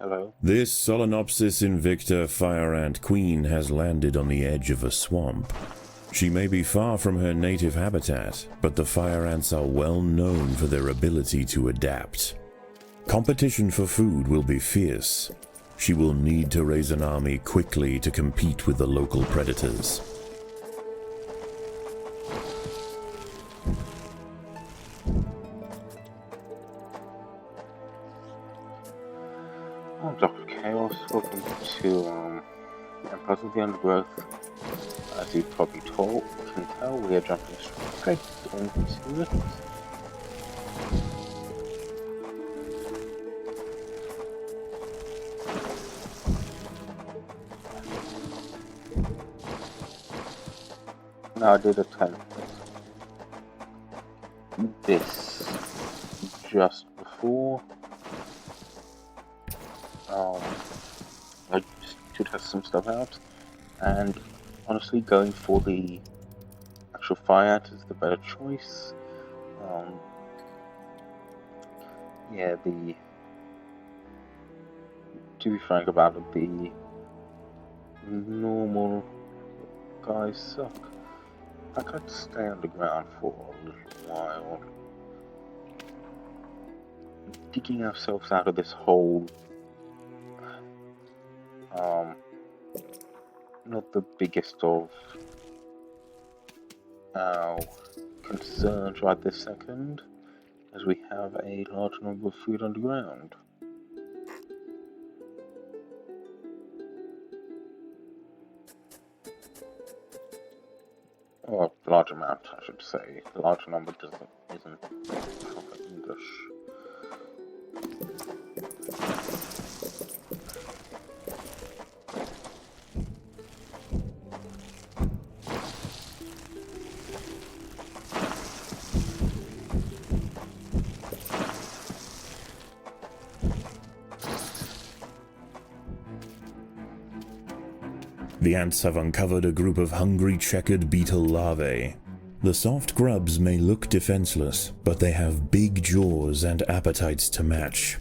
Hello. This Solenopsis invicta fire ant queen has landed on the edge of a swamp. She may be far from her native habitat, but the fire ants are well known for their ability to adapt. Competition for food will be fierce. She will need to raise an army quickly to compete with the local predators. I'm Dr. Chaos. Welcome to Empires of the Undergrowth. As you probably can tell, we are jumping straight into it. Now I did attempt this just before. I should have some stuff out, and honestly, going for the actual fire ant is the better choice. Yeah, to be frank about it, the normal guys suck. I could stay underground for a little while, digging ourselves out of this hole. Not the biggest of our concerns right this second, as we have a large number of food underground. Or large amount, I should say. Large number isn't proper English. The ants have uncovered a group of hungry checkered beetle larvae. The soft grubs may look defenseless, but they have big jaws and appetites to match.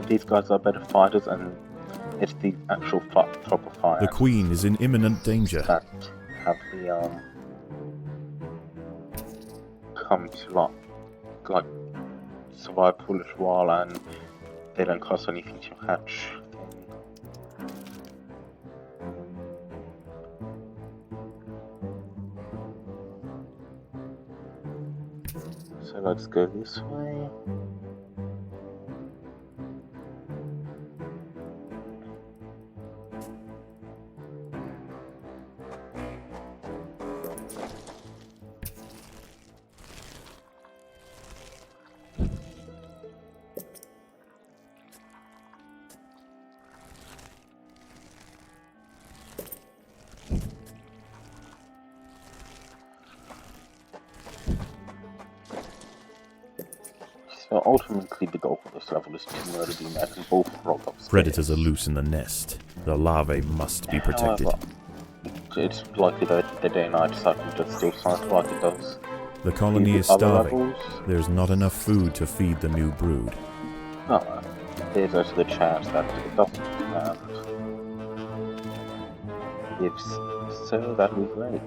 These guys are better fighters, and it's the actual proper fire The queen is in imminent danger. that have the come to like survive for a little while, and they don't cost anything to hatch. So let's go this way. So ultimately the goal for this level is to murder the net and both roll upstairs. Predators are loose in the nest. The larvae must be protected. However, it's likely that the day-night cycle just still sounds like it does. The colony is starving. There's not enough food to feed the new brood. No, there's also the chance that it doesn't, and if so, that would be great.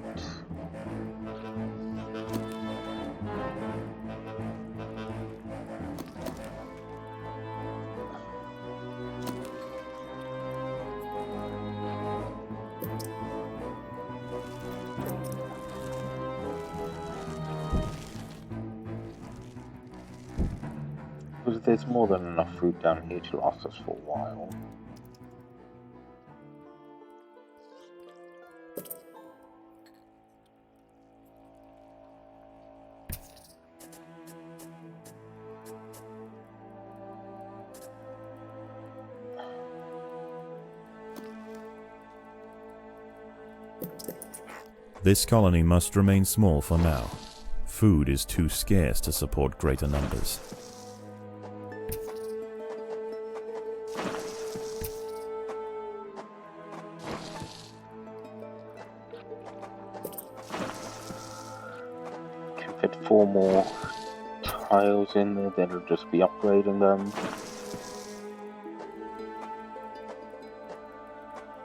Because there's more than enough food down here to last us for a while. This colony must remain small for now. Food is too scarce to support greater numbers. Can fit 4 more tiles in there, then it'll just be upgrading them.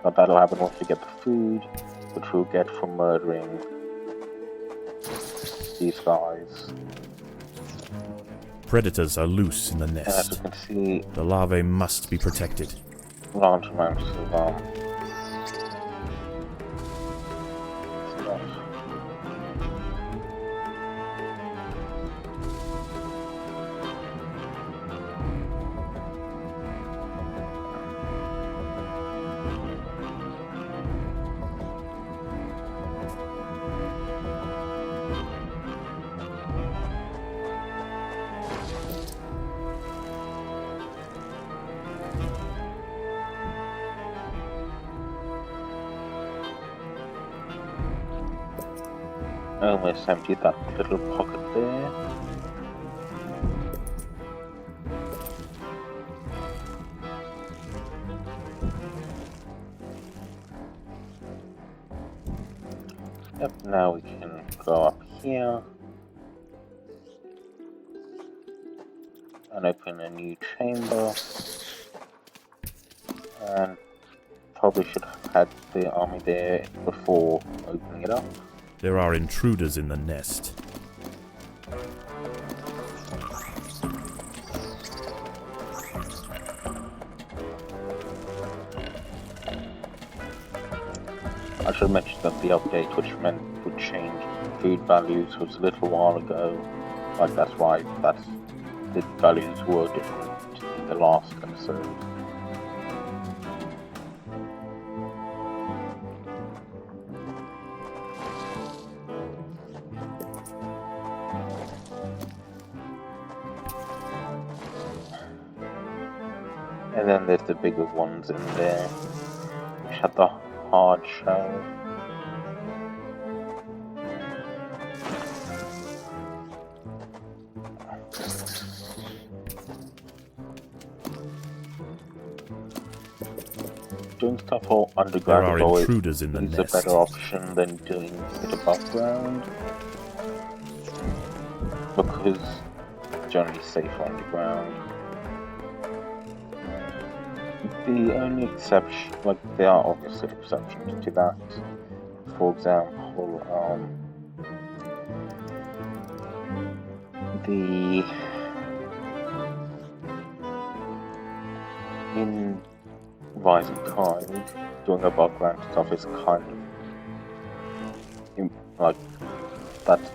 But that'll happen once we get the food, which we'll get from murdering these guys. Predators are loose in the And as nest. you can see, The larvae must be protected. large amounts of stuff. Almost emptied that little pocket there. Yep, now we can go up here and open a new chamber, and probably should have had the army there before opening it up. There are intruders in the nest. I should mention that the update, which meant would change food values, was a little while ago. Like that's why the values were different in the last episode. And then there's the bigger ones in there, which had the hard shell. Doing stuff all underground There are is always intruders in the a nest. better option than doing it above ground, because it's generally safer underground. The only exception, like there are obviously exceptions to that. For example, in Rising Tide, doing above ground stuff is kind of like that's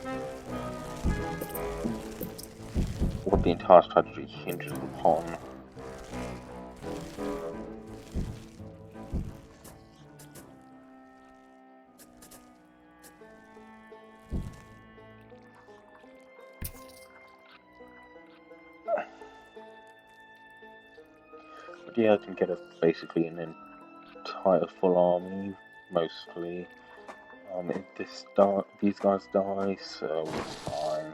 what the entire strategy hinges upon. But yeah, I can get basically an entire full army, mostly. If these guys die, so we're fine.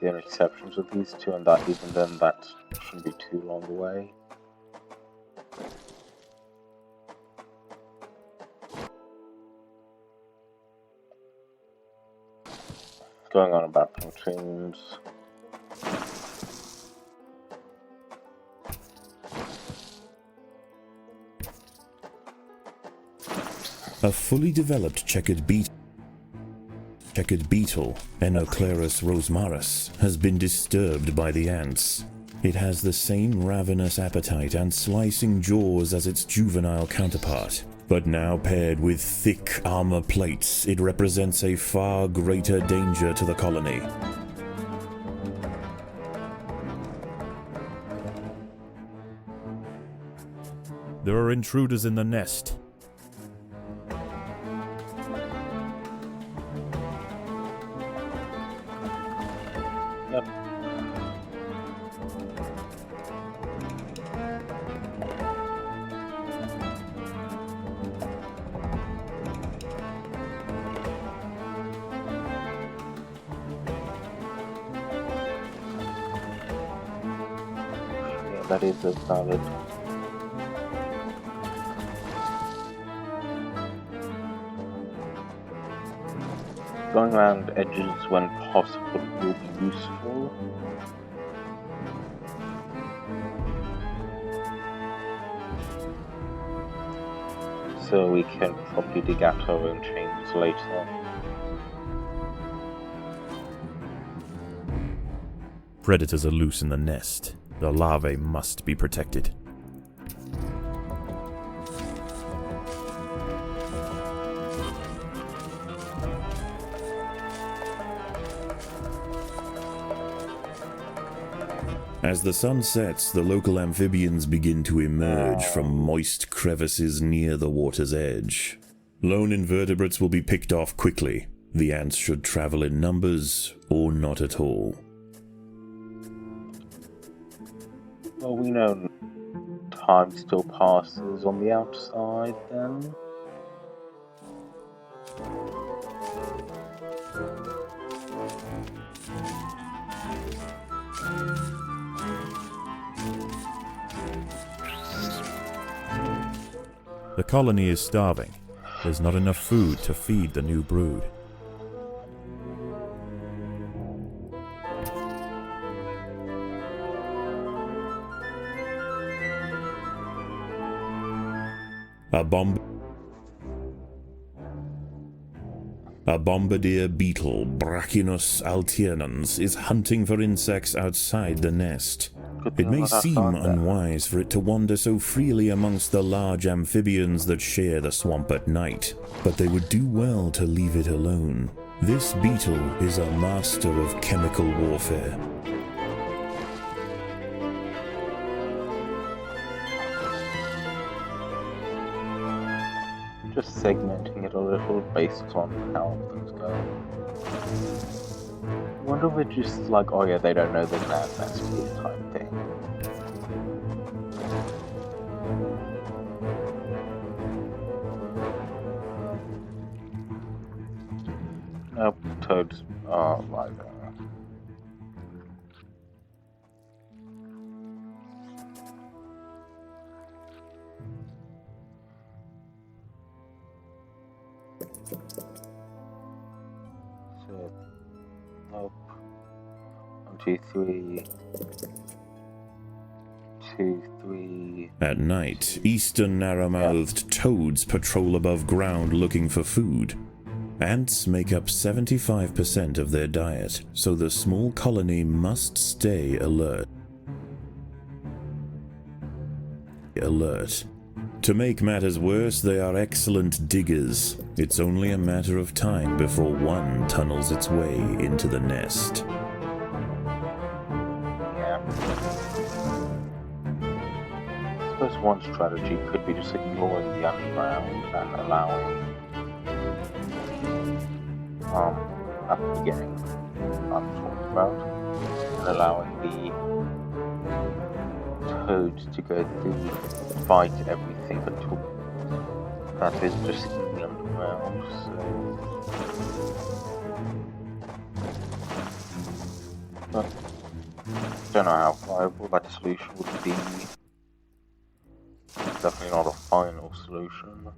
The only exceptions are these two, and that even then, that shouldn't be too long away. Going on about platoons. A fully developed checkered beetle, Enoclerus rosmarus, has been disturbed by the ants. It has the same ravenous appetite and slicing jaws as its juvenile counterpart, but now paired with thick armor plates, it represents a far greater danger to the colony. There are intruders in the nest. Yep. that is a valid. Going around edges when possible will be useful. So we can probably dig out our own chambers later. Predators are loose in the nest. The larvae must be protected. As the sun sets, the local amphibians begin to emerge from moist crevices near the water's edge. Lone invertebrates will be picked off quickly. The ants should travel in numbers or not at all. Well, we know time still passes on the outside then. The colony is starving. There's not enough food to feed the new brood. A bombardier beetle, Brachinus alternans, is hunting for insects outside the nest. It may seem unwise for it to wander so freely amongst the large amphibians that share the swamp at night, but they would do well to leave it alone. This beetle is a master of chemical warfare. Just segmenting it a little based on how things go. I wonder if it's just like, oh yeah, they don't know there's an ant nest here type thing. Nope, toads are right there. So, nope. 1, 2, 3. 2, 3. At night, eastern narrow-mouthed toads patrol above ground looking for food. Ants make up 75% of their diet, so the small colony must stay alert. To make matters worse, they are excellent diggers. It's only a matter of time before one tunnels its way into the nest. Yeah. I suppose one strategy could be just ignoring the underground and allowing, at the beginning, I'm talking about, and allowing the toads to go through, fight everything until that is just in the underground, but I don't know how viable that solution would be. It's definitely not a final solution.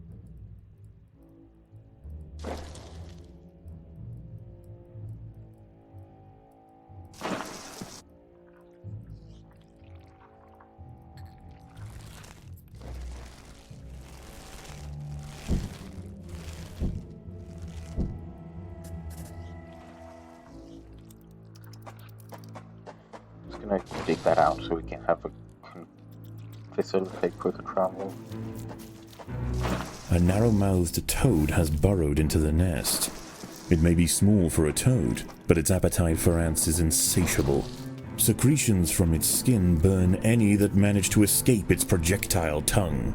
Gonna dig that out so we can facilitate quicker travel. A narrow-mouthed toad has burrowed into the nest. It may be small for a toad, but its appetite for ants is insatiable. Secretions from its skin burn any that manage to escape its projectile tongue.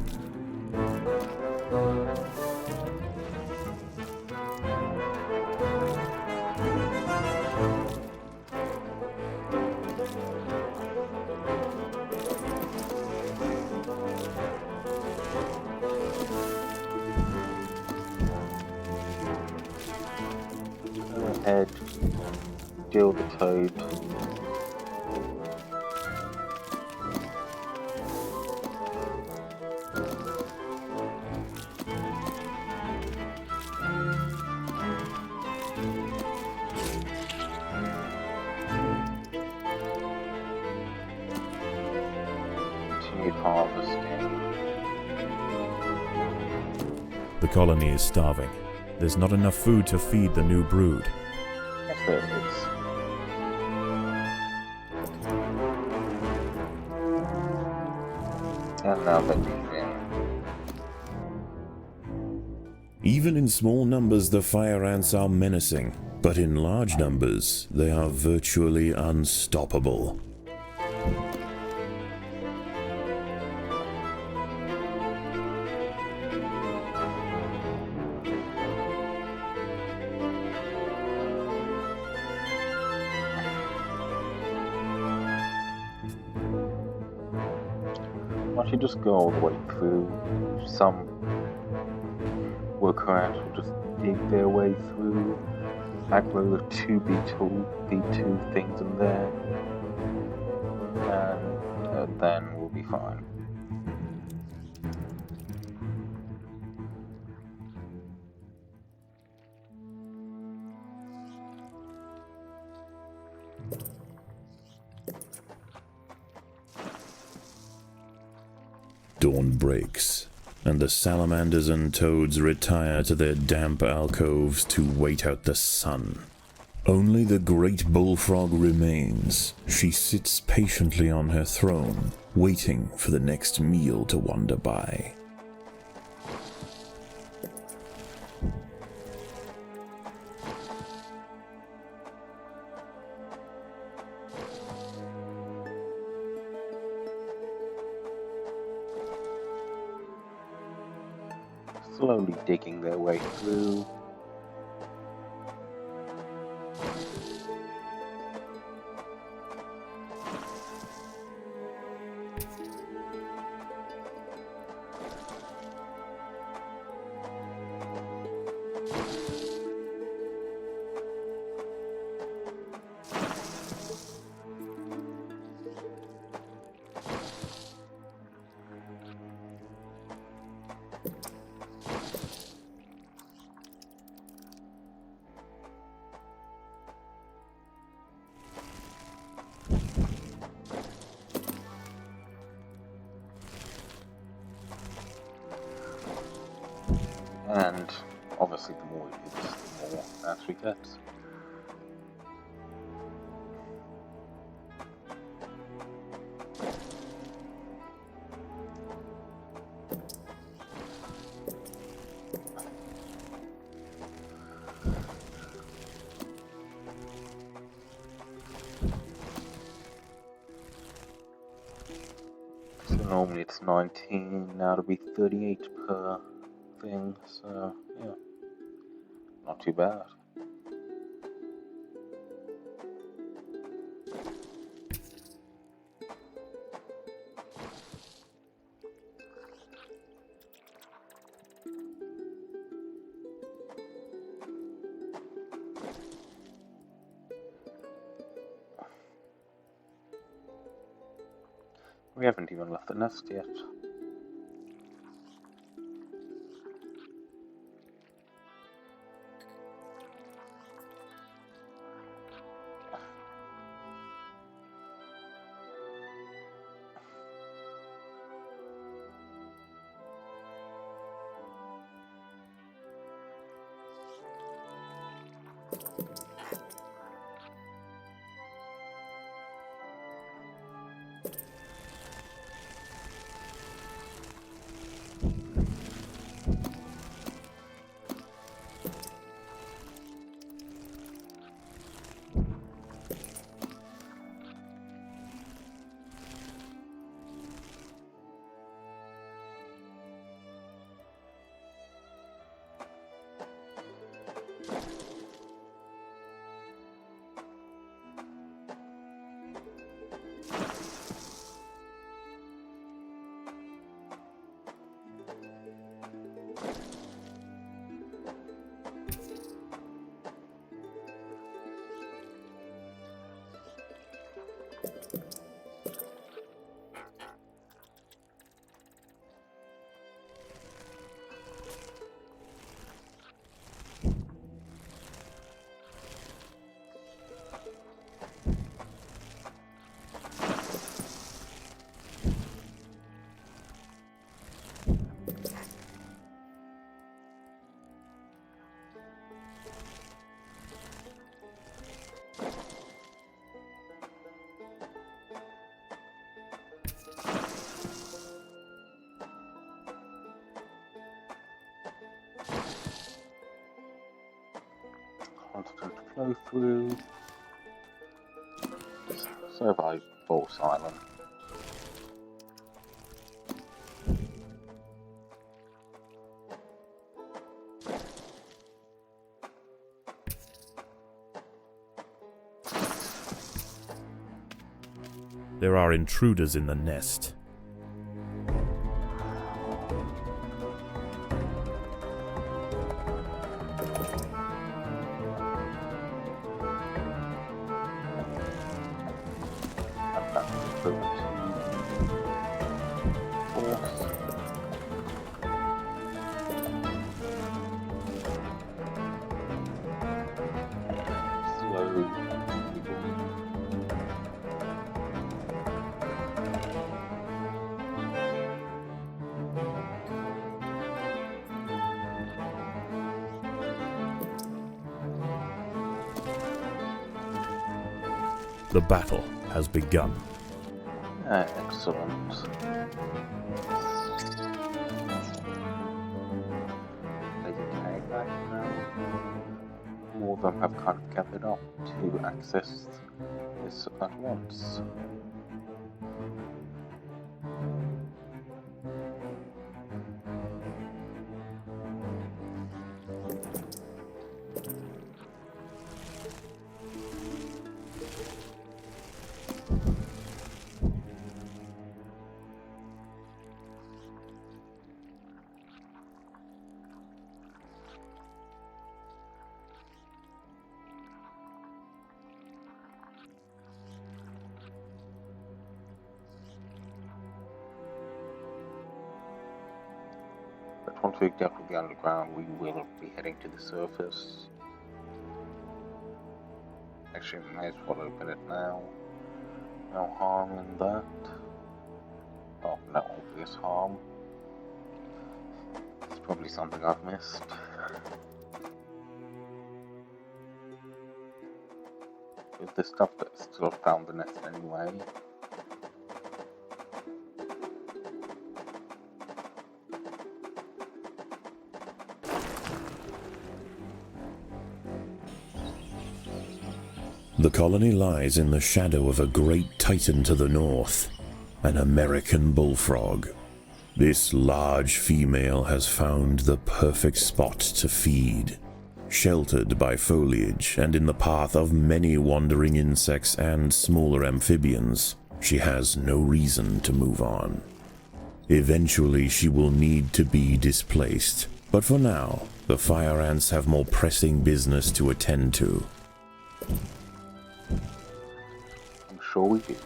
Head, deal the toad. harvesting. The colony is starving. There's not enough food to feed the new brood. Yes, there is. And now they're leaving. Even in small numbers, the fire ants are menacing, but in large numbers, they are virtually unstoppable. Why don't you just go all the way through? Some worker ants will just dig their way through, aggro the two B2 things in there, and then we'll be fine. Dawn breaks, and the salamanders and toads retire to their damp alcoves to wait out the sun. Only the great bullfrog remains. She sits patiently on her throne, waiting for the next meal to wander by. Slowly digging their way through. And obviously the more we do this, the more ants we get. So normally it's 19, now it'll be 38 per thing, so yeah, not too bad. We haven't even left the nest yet. constant flow through. Survive False Island. There are intruders in the nest. The battle has begun. Excellent. Okay, back now. More of them have kind of gathered up to access this at once. But once we've dealt with the underground, we will be heading to the surface. Actually, we may as well open it now. No harm in that. Oh, no obvious harm. It's probably something I've missed. With the stuff that still found the nest anyway. The colony lies in the shadow of a great titan to the north, an American bullfrog. This large female has found the perfect spot to feed. Sheltered by foliage and in the path of many wandering insects and smaller amphibians, she has no reason to move on. Eventually she will need to be displaced, but for now, the fire ants have more pressing business to attend to. I'm sure we do.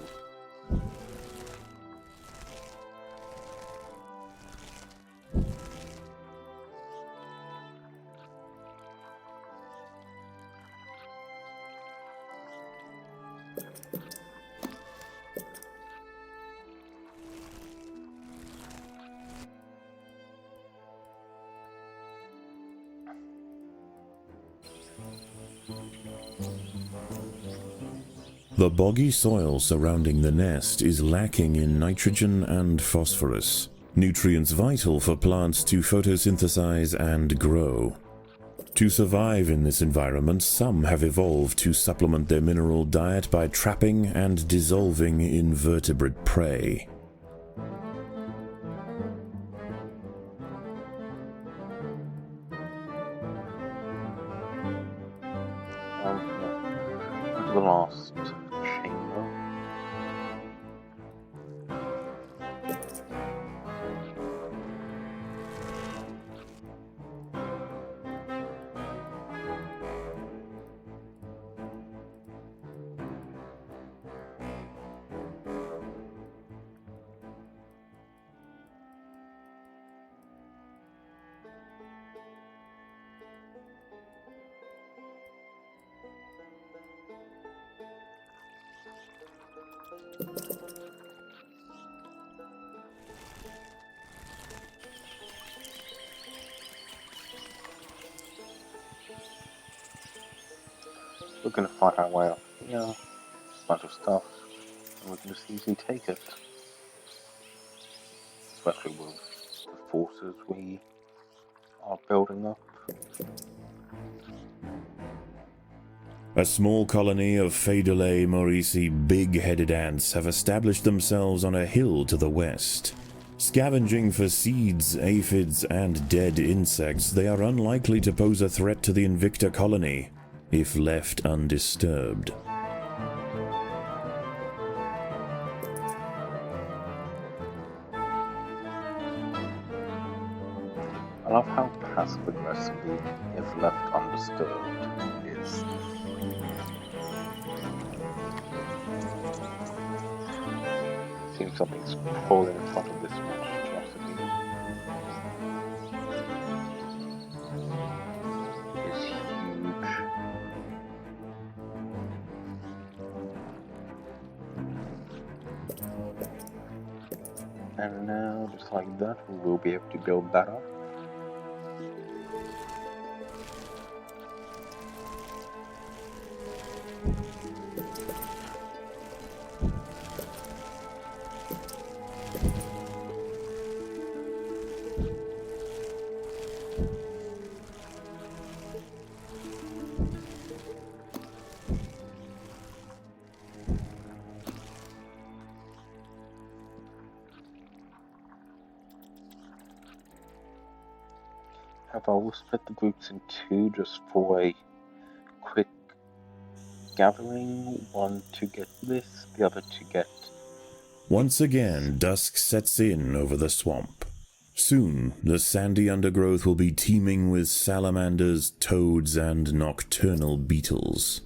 The boggy soil surrounding the nest is lacking in nitrogen and phosphorus, nutrients vital for plants to photosynthesize and grow. To survive in this environment, some have evolved to supplement their mineral diet by trapping and dissolving invertebrate prey. To the last chamber. We're gonna fight our way up here, a bunch of stuff, and we can just easily take it. Especially with the forces we are building up. A small colony of Phaedulae maurici big-headed ants have established themselves on a hill to the west. Scavenging for seeds, aphids, and dead insects, they are unlikely to pose a threat to the Invicta colony, if left undisturbed. I love how passive-aggressively, if left undisturbed, is. Seems something's falling in front of this monstrosity. It's huge. And now, just like that, we will be able to build that up. I will split the groups in two just for a quick gathering. One to get this, the other to get... Once again, dusk sets in over the swamp. Soon, the sandy undergrowth will be teeming with salamanders, toads, and nocturnal beetles.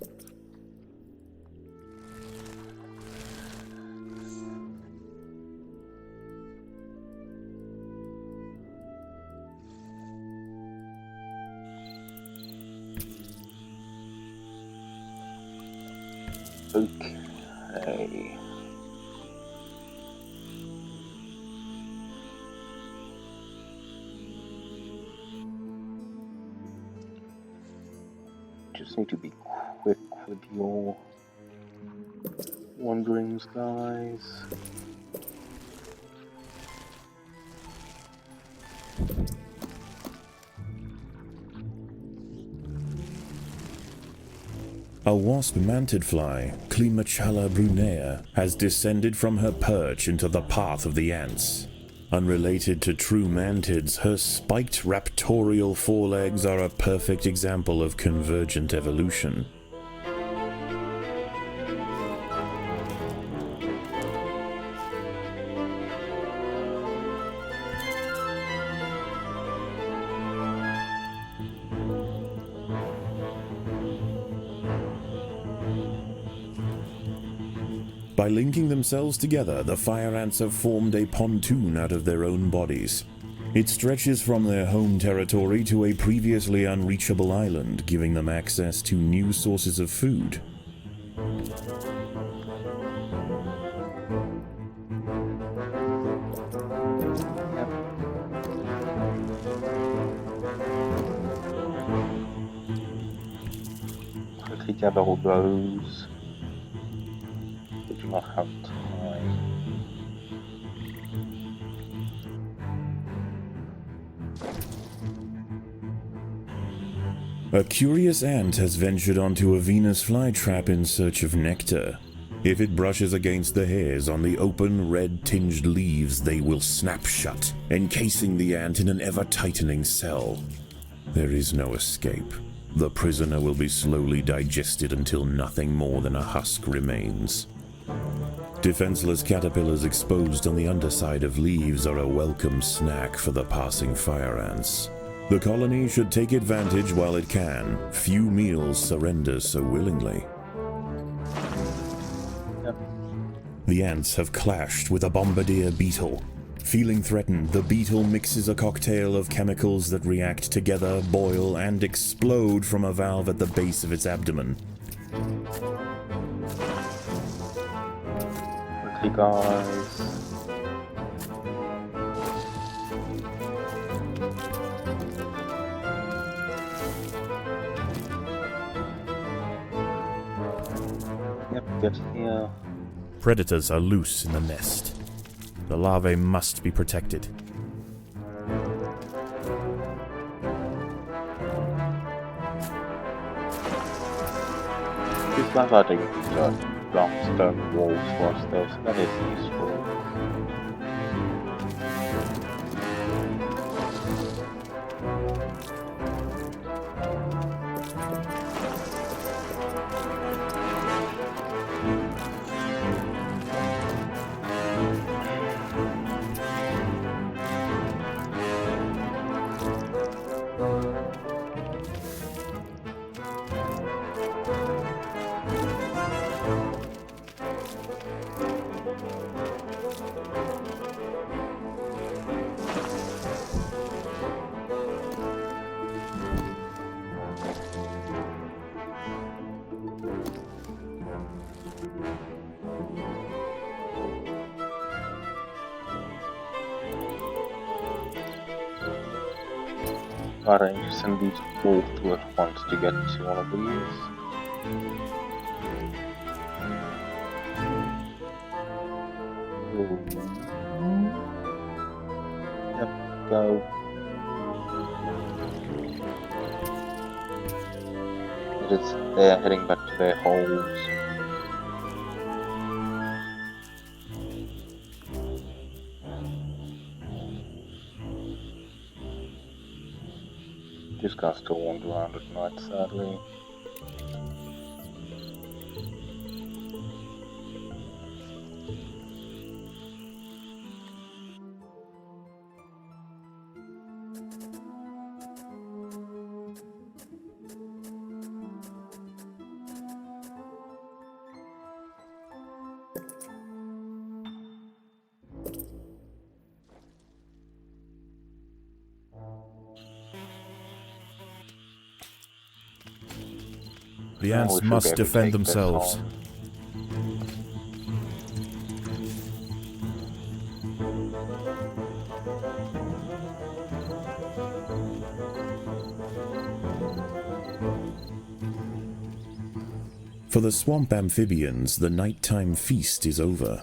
Okay. Just need to be quick with your wanderings, guys. A wasp-manted fly, Climachala brunea, has descended from her perch into the path of the ants. Unrelated to true mantids, her spiked raptorial forelegs are a perfect example of convergent evolution. By linking themselves together, the fire ants have formed a pontoon out of their own bodies. It stretches from their home territory to a previously unreachable island, giving them access to new sources of food. Quickly gather all those. Not have time. A curious ant has ventured onto a Venus flytrap in search of nectar. If it brushes against the hairs on the open, red-tinged leaves, they will snap shut, encasing the ant in an ever-tightening cell. There is no escape. The prisoner will be slowly digested until nothing more than a husk remains. Defenseless caterpillars exposed on the underside of leaves are a welcome snack for the passing fire ants. The colony should take advantage while it can. Few meals surrender so willingly. Yep. The ants have clashed with a bombardier beetle. Feeling threatened, the beetle mixes a cocktail of chemicals that react together, boil, and explode from a valve at the base of its abdomen. Quickly, guys. Yep, get here. Predators are loose in the nest. The larvae must be protected. these guys are doing block stone walls for us though, so that is useful. Arrange to send these all through at once to get to one of these. Yep, go. They're heading back to their holes. This guy still wander around at night, sadly. The ants must defend themselves. For the swamp amphibians, the nighttime feast is over.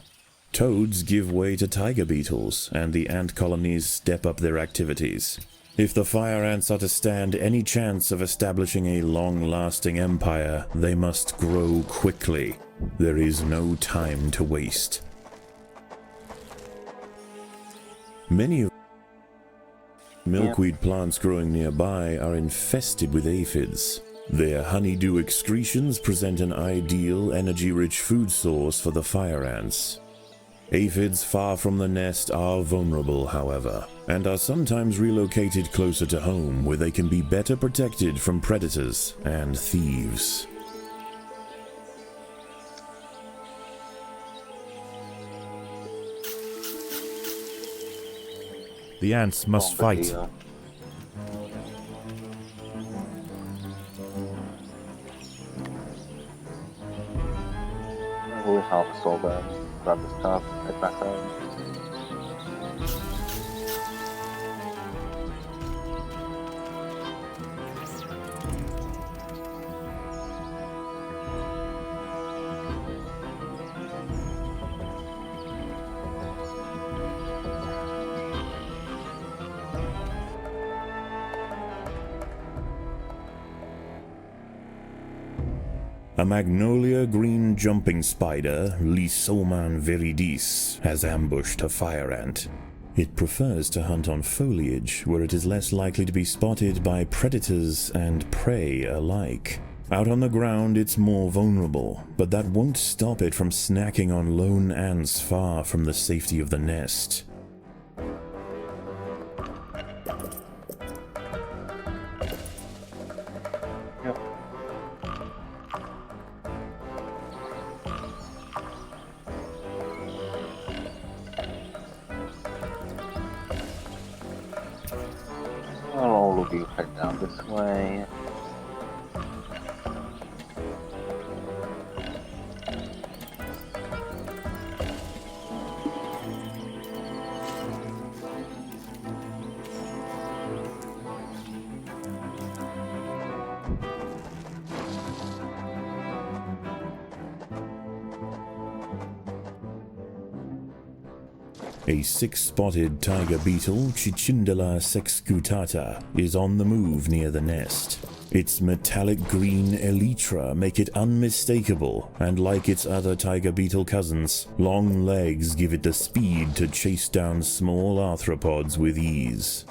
Toads give way to tiger beetles, and the ant colonies step up their activities. If the fire ants are to stand any chance of establishing a long-lasting empire, they must grow quickly. There is no time to waste. Many of the milkweed plants growing nearby are infested with aphids. Their honeydew excretions present an ideal, energy-rich food source for the fire ants. Aphids far from the nest are vulnerable, however, and are sometimes relocated closer to home where they can be better protected from predators and thieves. The ants must fight. We'll harvest all them, grab the stuff, head back home. A magnolia green jumping spider, Lysoman viridis, has ambushed a fire ant. It prefers to hunt on foliage, where it is less likely to be spotted by predators and prey alike. Out on the ground it's more vulnerable, but that won't stop it from snacking on lone ants far from the safety of the nest. All of you head down this way. A six-spotted tiger beetle, Cichindala sexcutata, is on the move near the nest. Its metallic green elytra make it unmistakable, and like its other tiger beetle cousins, long legs give it the speed to chase down small arthropods with ease.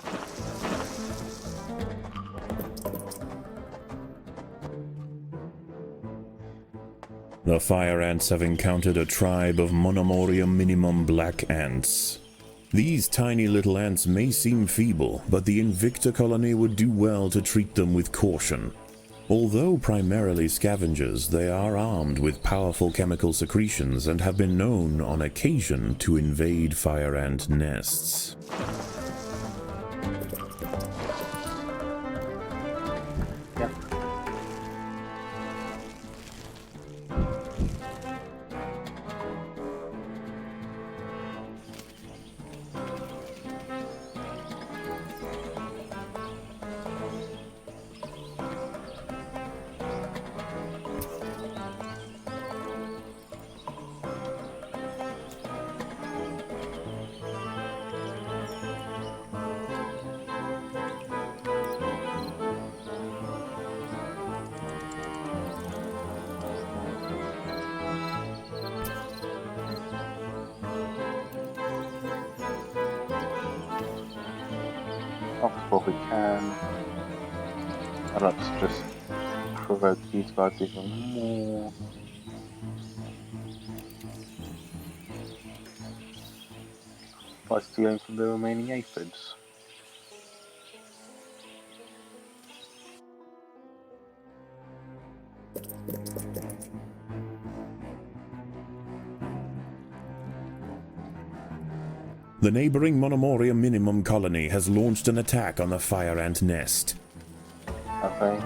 The fire ants have encountered a tribe of Monomoria minimum black ants. These tiny little ants may seem feeble, but the Invicta colony would do well to treat them with caution. Although primarily scavengers, they are armed with powerful chemical secretions and have been known on occasion to invade fire ant nests. What we can. I'd like to just provoke these guys even more. By stealing from the remaining aphids. The neighboring Monomoria minimum colony has launched an attack on the fire ant nest. Okay.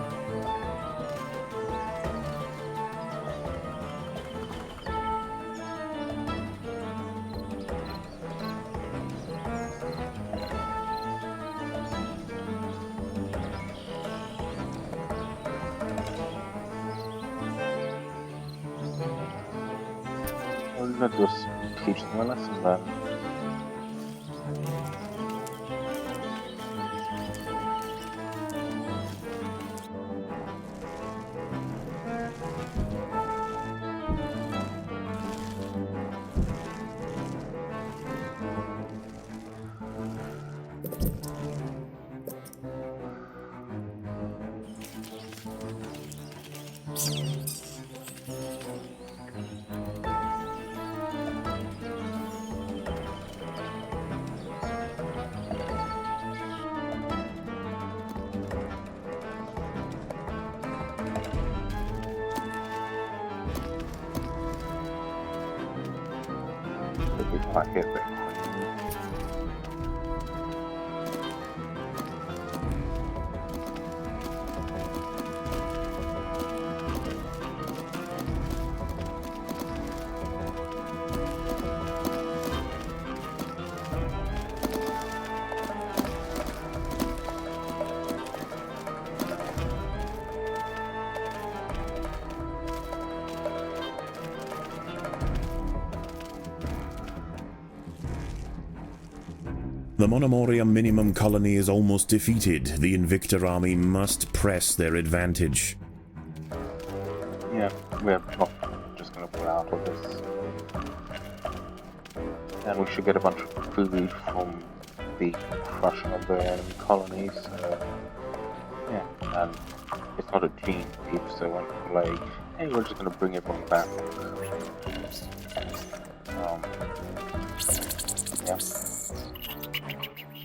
Well, let's just teach them a lesson then. We might get there. The Monomoria minimum colony is almost defeated. The Invicta army must press their advantage. Yeah, we're not just going to pull out of this. And we should get a bunch of food from the crushing of the enemy colonies. Yeah, and it's not a gene thief, so when play, hey, we're just going to bring everyone back. Yeah.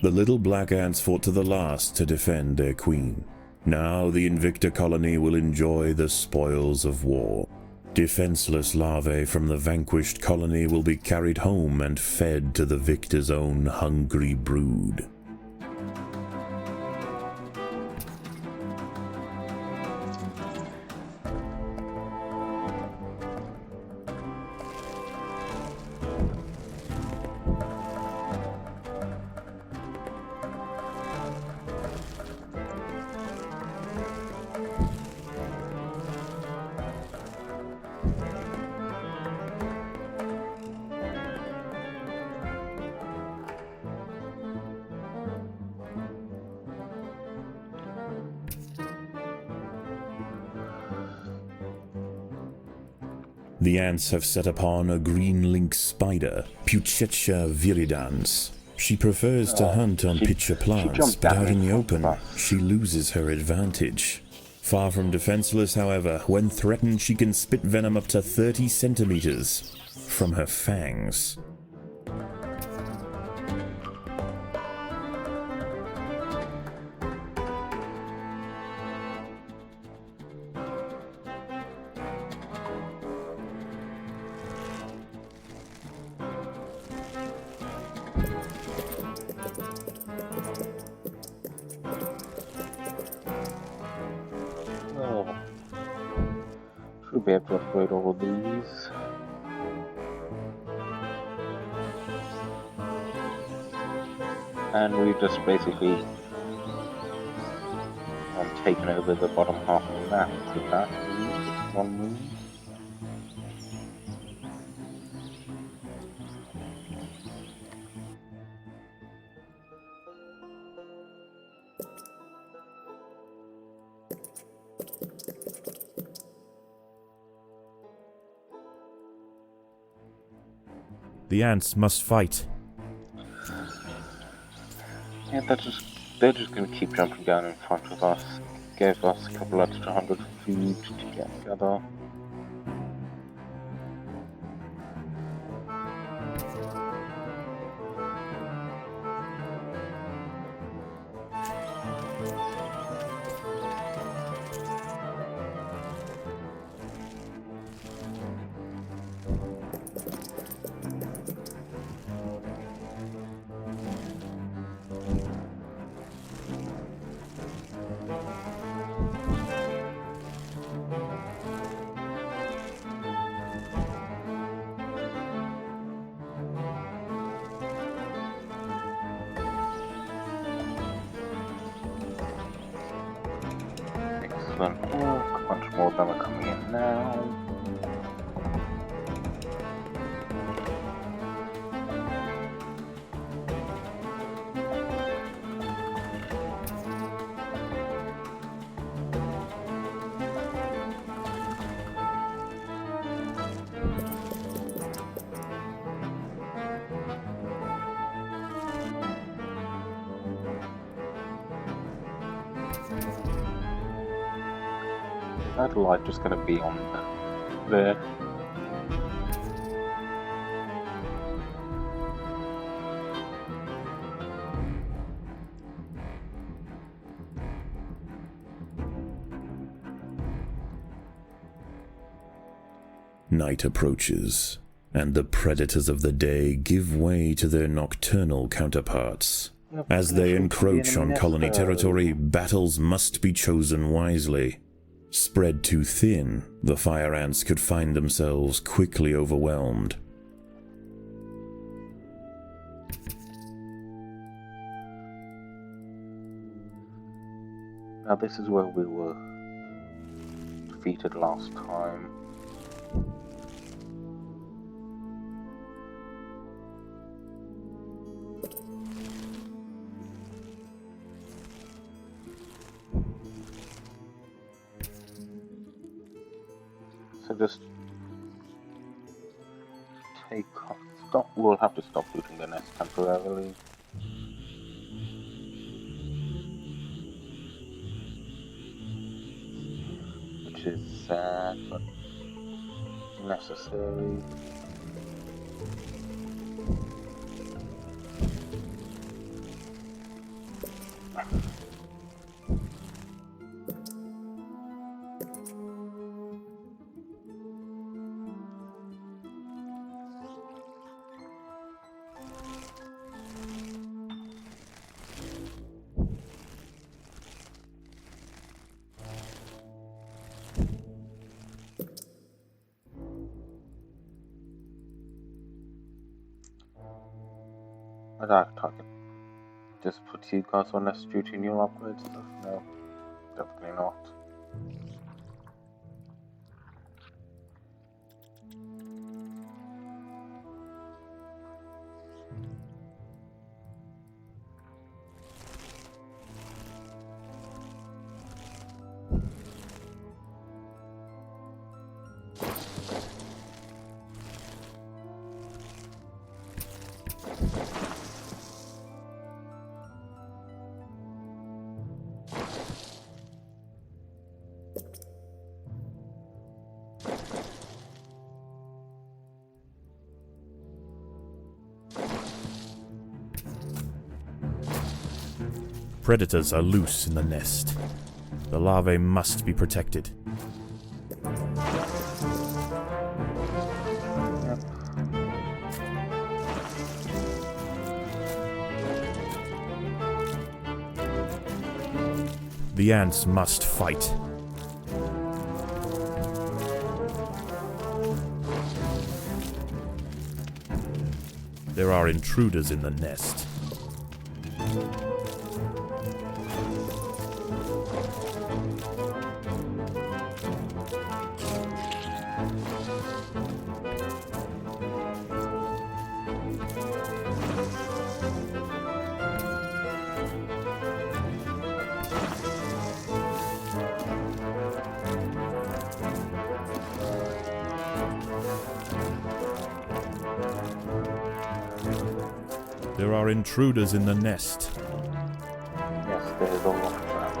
The little black ants fought to the last to defend their queen. Now the Invicta colony will enjoy the spoils of war. Defenseless larvae from the vanquished colony will be carried home and fed to the victor's own hungry brood. The ants have set upon a green lynx spider, Puccetia viridans. She prefers to hunt on pitcher plants, jumped but down out in the in front open, of us. she loses her advantage. Far from defenseless, however, when threatened she can spit venom up to 30 centimeters from her fangs. Oh, should be able to upgrade all of these. And we've just basically taken over the bottom half of the map with that one move. The ants must fight. Yeah, they're just going to keep jumping down in front of us. Gave us a couple extra 100 food to get together. Excellent. Oh, a bunch more of them are coming in now. That light just going to be on there. Night approaches, and the predators of the day give way to their nocturnal counterparts. As they encroach on colony territory, battles must be chosen wisely. Spread too thin, the fire ants could find themselves quickly overwhelmed. Now this is where we were defeated last time. So just we'll have to stop looting the nest temporarily. Which is sad, but necessary. I can just put you guys on less duty in your upgrade stuff? No, definitely not. Predators are loose in the nest. The larvae must be protected. The ants must fight. There are intruders in the nest. There are intruders in the nest. Yes, there's a lot of that.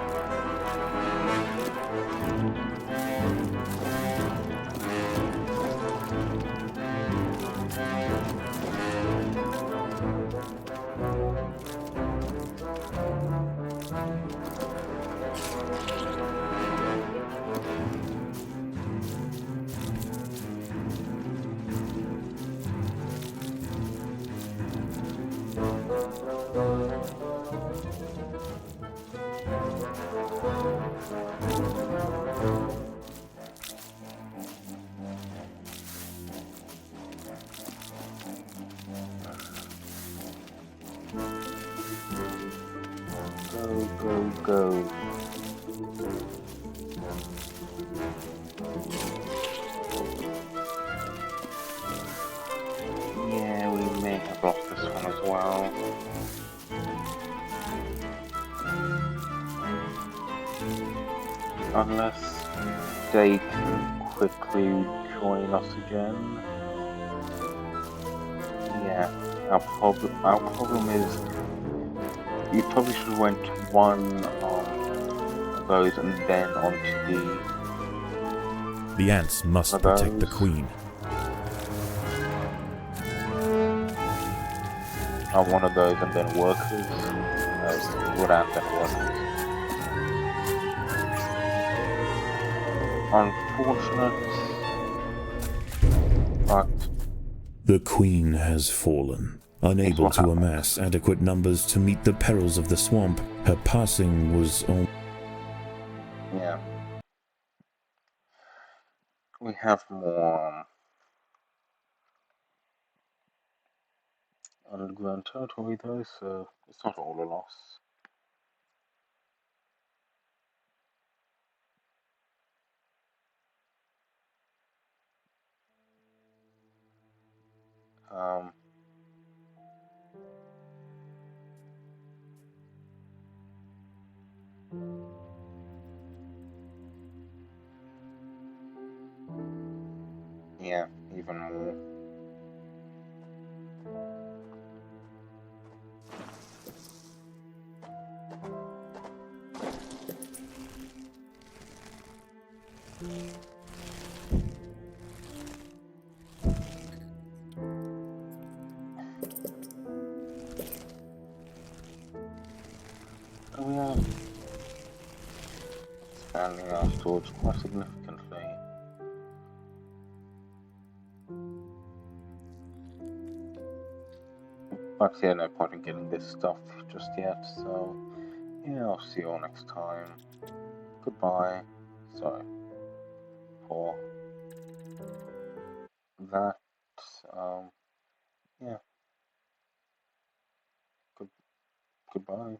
Go. Yeah, we may have lost this one as well. Unless they can quickly join us again. Yeah, our problem is you probably should have went one of those and then onto The ants must protect the queen. One of those and then workers. Wood ants and workers. Unfortunate, but The queen has fallen. Unable to amass adequate numbers to meet the perils of the swamp, her passing was on. yeah. We have more underground territory though, so it's not all a loss. Yeah, even more. We are expanding our storage quite significantly. But yeah, no point in getting this stuff just yet, so yeah, I'll see you all next time. Goodbye. So, for that, yeah, goodbye.